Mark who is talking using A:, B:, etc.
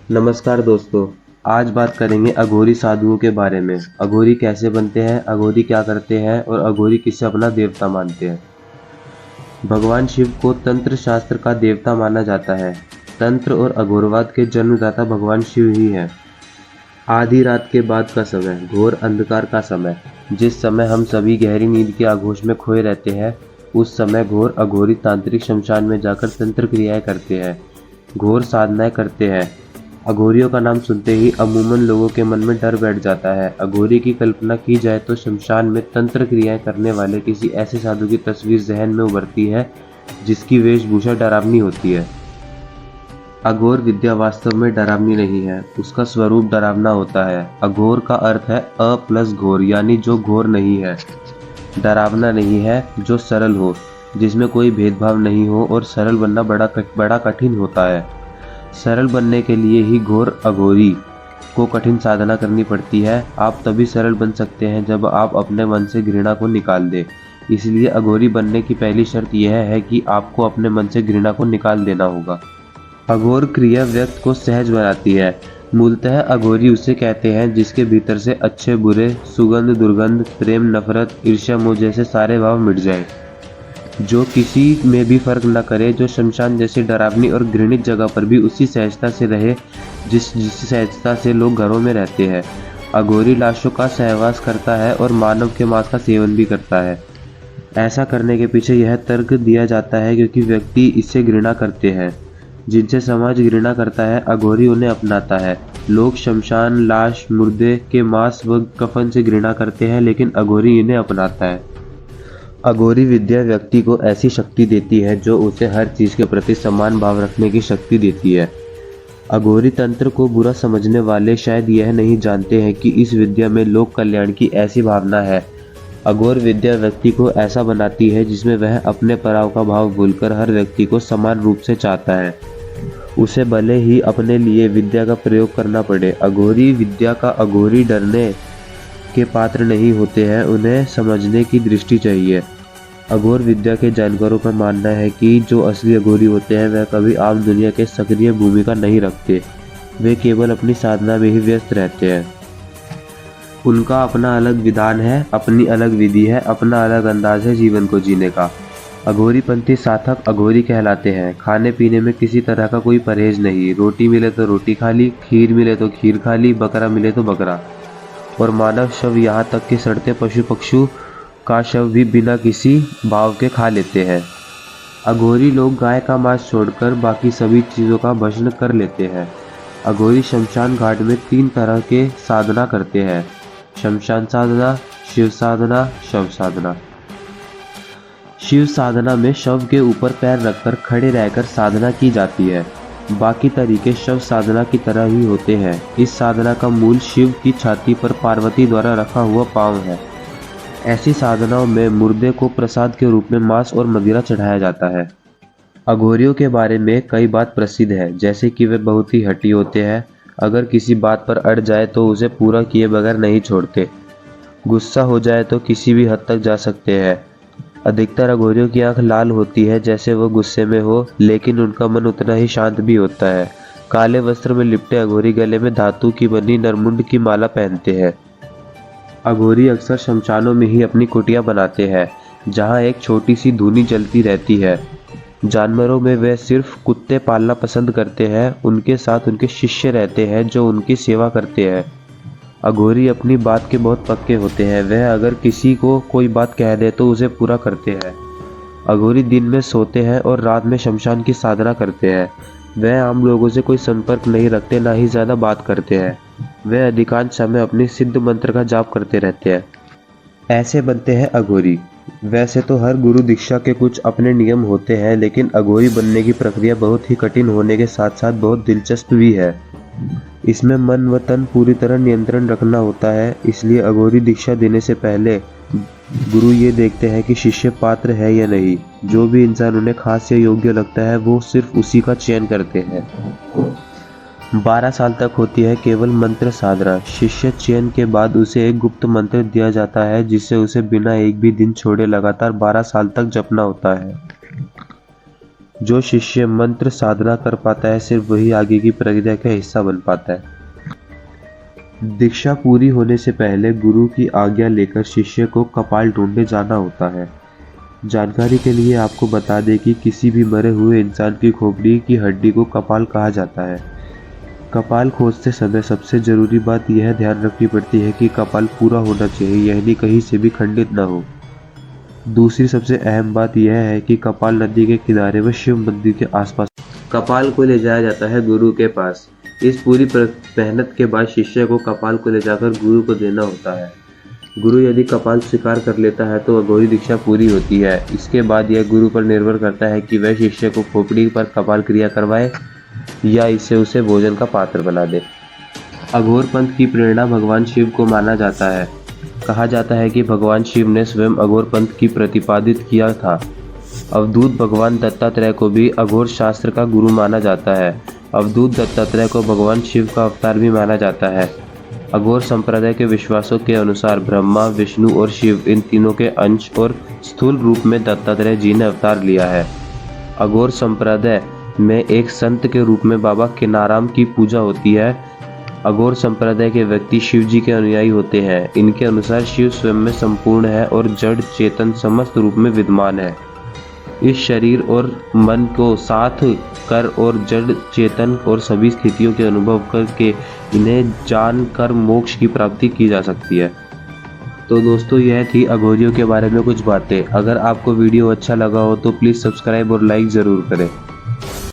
A: नमस्कार दोस्तों। आज बात करेंगे अघोरी साधुओं के बारे में। अघोरी कैसे बनते हैं, अघोरी क्या करते हैं और अघोरी किसे अपना देवता मानते हैं। भगवान शिव को तंत्र शास्त्र का देवता माना जाता है। तंत्र और अघोरवाद के जन्मदाता भगवान शिव ही हैं। आधी रात के बाद का समय, घोर अंधकार का समय, जिस समय हम सभी गहरी नींद के आगोश में खोए रहते हैं, उस समय घोर अघोरी तांत्रिक शमशान में जाकर तंत्र क्रियाएं करते हैं, घोर साधनाएं करते हैं। अघोरियों का नाम सुनते ही अमूमन लोगों के मन में डर बैठ जाता है। अघोरी की कल्पना की जाए तो शमशान में तंत्र क्रियाएं करने वाले किसी ऐसे साधु की तस्वीर जहन में उभरती है जिसकी वेशभूषा डरावनी होती है। अघोर विद्या वास्तव में डरावनी नहीं है, उसका स्वरूप डरावना होता है। अघोर का अर्थ है अ प्लस घोर, यानी जो घोर नहीं है, डरावना नहीं है, जो सरल हो, जिसमें कोई भेदभाव नहीं हो। और सरल बनना बड़ा कठिन होता है। सरल बनने के लिए ही घोर अघोरी को कठिन साधना करनी पड़ती है। आप तभी सरल बन सकते हैं जब आप अपने मन से घृणा को निकाल दें। इसलिए अघोरी बनने की पहली शर्त यह है कि आपको अपने मन से घृणा को निकाल देना होगा। अघोर क्रिया व्यक्ति को सहज बनाती है। मूलतः अघोरी उसे कहते हैं जिसके भीतर से अच्छे बुरे, सुगंध दुर्गंध, प्रेम नफरत, ईर्ष्या मोह जैसे सारे भाव मिट जाए, जो किसी में भी फर्क न करे, जो शमशान जैसी डरावनी और घृणित जगह पर भी उसी सहजता से रहे जिस सहजता से लोग घरों में रहते हैं। अघोरी लाशों का सहवास करता है और मानव के मांस का सेवन भी करता है। ऐसा करने के पीछे यह तर्क दिया जाता है क्योंकि व्यक्ति इससे घृणा करते हैं। जिनसे समाज घृणा करता है, अघोरी उन्हें अपनाता है। लोग शमशान, लाश, मुर्दे के मांस व कफन से घृणा करते हैं, लेकिन अघोरी इन्हें अपनाता है। अघोरी विद्या व्यक्ति को ऐसी शक्ति देती है जो उसे हर चीज के प्रति समान भाव रखने की शक्ति देती है। अघोरी तंत्र को बुरा समझने वाले शायद यह नहीं जानते हैं कि इस विद्या में लोक कल्याण की ऐसी भावना है। अघोर विद्या व्यक्ति को ऐसा बनाती है जिसमें वह अपने पराव का भाव भूलकर हर व्यक्ति को समान रूप से चाहता है, उसे भले ही अपने लिए विद्या का प्रयोग करना पड़े। अघोरी विद्या का अघोरी डरने के पात्र नहीं होते हैं, उन्हें समझने की दृष्टि चाहिए। अघोर विद्या के जानकारों का मानना है कि जो असली अघोरी होते हैं वह कभी आम दुनिया के सक्रिय भूमिका नहीं रखते, वे केवल अपनी साधना में ही व्यस्त रहते हैं। उनका अपना अलग विधान है, अपनी अलग विधि है, अपना अलग अंदाज है जीवन को जीने का। अघोरीपंथी साधक अघोरी कहलाते हैं। खाने पीने में किसी तरह का कोई परहेज नहीं। रोटी मिले तो रोटी खा ली, खीर मिले तो खीर खा ली, बकरा मिले तो बकरा। और मानव शव, यहाँ तक कि सड़ते पशु पक्षी का शव भी बिना किसी भाव के खा लेते हैं। अघोरी लोग गाय का मांस छोड़कर बाकी सभी चीज़ों का भक्षण कर लेते हैं। अघोरी शमशान घाट में 3 तरह के साधना करते हैं: शमशान साधना, शिव साधना, शव साधना। शिव साधना में शव के ऊपर पैर रखकर खड़े रहकर साधना की जाती है। बाकी तरीके शव साधना की तरह ही होते हैं। इस साधना का मूल शिव की छाती पर पार्वती द्वारा रखा हुआ पांव है। ऐसी साधनाओं में मुर्दे को प्रसाद के रूप में मांस और मदिरा चढ़ाया जाता है। अघोरियों के बारे में कई बात प्रसिद्ध है, जैसे कि वे बहुत ही हठी होते हैं। अगर किसी बात पर अड़ जाए तो उसे पूरा किए बगैर नहीं छोड़ते। गुस्सा हो जाए तो किसी भी हद तक जा सकते हैं। अधिकतर अघोरियों की आंख लाल होती है जैसे वो गुस्से में हो, लेकिन उनका मन उतना ही शांत भी होता है। काले वस्त्र में लिपटे अघोरी गले में धातु की बनी नरमुंड की माला पहनते हैं। अघोरी अक्सर शमशानों में ही अपनी कुटिया बनाते हैं, जहां एक छोटी सी धूनी जलती रहती है। जानवरों में वे सिर्फ कुत्ते पालना पसंद करते हैं। उनके साथ उनके शिष्य रहते हैं जो उनकी सेवा करते हैं। अघोरी अपनी बात के बहुत पक्के होते हैं। वह अगर किसी को कोई बात कह दे तो उसे पूरा करते हैं। अघोरी दिन में सोते हैं और रात में शमशान की साधना करते हैं। वह आम लोगों से कोई संपर्क नहीं रखते, ना ही ज़्यादा बात करते हैं। वह अधिकांश समय अपनी सिद्ध मंत्र का जाप करते रहते हैं। ऐसे बनते हैं अघोरी। वैसे तो हर गुरु दीक्षा के कुछ अपने नियम होते हैं, लेकिन अघोरी बनने की प्रक्रिया बहुत ही कठिन होने के साथ साथ बहुत दिलचस्प भी है। इसमें मन व तन पूरी तरह नियंत्रण रखना होता है। इसलिए अघोरी दीक्षा देने से पहले गुरु ये देखते हैं कि शिष्य पात्र है या नहीं। जो भी इंसान उन्हें खास या योग्य लगता है वो सिर्फ उसी का चयन करते हैं। 12 साल तक होती है केवल मंत्र साधना। शिष्य चयन के बाद उसे एक गुप्त मंत्र दिया जाता है जिसे उसे बिना एक भी दिन छोड़े लगातार 12 साल तक जपना होता है। जो शिष्य मंत्र साधना कर पाता है सिर्फ वही आगे की प्रक्रिया का हिस्सा बन पाता है। दीक्षा पूरी होने से पहले गुरु की आज्ञा लेकर शिष्य को कपाल ढूंढने जाना होता है। जानकारी के लिए आपको बता दें कि किसी भी मरे हुए इंसान की खोपड़ी की हड्डी को कपाल कहा जाता है। कपाल खोजते समय सबसे जरूरी बात यह ध्यान रखनी पड़ती है कि कपाल पूरा होना चाहिए, यानी कहीं से भी खंडित न हो। दूसरी सबसे अहम बात यह है कि कपाल नदी के किनारे व शिव मंदिर के आसपास कपाल को ले जाया जाता है गुरु के पास। इस पूरी मेहनत के बाद शिष्य को कपाल को ले जाकर गुरु को देना होता है। गुरु यदि कपाल स्वीकार कर लेता है तो अघोरी दीक्षा पूरी होती है। इसके बाद यह गुरु पर निर्भर करता है कि वह शिष्य को खोपड़ी पर कपाल क्रिया करवाए या इससे उसे भोजन का पात्र बना दे। अघोर पंथ की प्रेरणा भगवान शिव को माना जाता है। कहा जाता है कि भगवान शिव ने स्वयं अघोर पंथ की प्रतिपादित किया था। अवधूत भगवान दत्तात्रेय को भी अघोर शास्त्र का गुरु माना जाता है। अवधूत दत्तात्रेय को भगवान शिव का अवतार भी माना जाता है। अघोर संप्रदाय के विश्वासों के अनुसार ब्रह्मा, विष्णु और शिव इन तीनों के अंश और स्थूल रूप में दत्तात्रेय जी ने अवतार लिया है। अघोर संप्रदाय में एक संत के रूप में बाबा किनाराम की पूजा होती है। अघोर संप्रदाय के व्यक्ति शिव जी के अनुयायी होते हैं। इनके अनुसार शिव स्वयं में संपूर्ण है और जड़ चेतन समस्त रूप में विद्यमान है। इस शरीर और मन को साथ कर और जड़ चेतन और सभी स्थितियों के अनुभव करके इन्हें जानकर मोक्ष की प्राप्ति की जा सकती है। तो दोस्तों, यह थी अघोरियों के बारे में कुछ बातें। अगर आपको वीडियो अच्छा लगा हो तो प्लीज़ सब्सक्राइब और लाइक ज़रूर करें।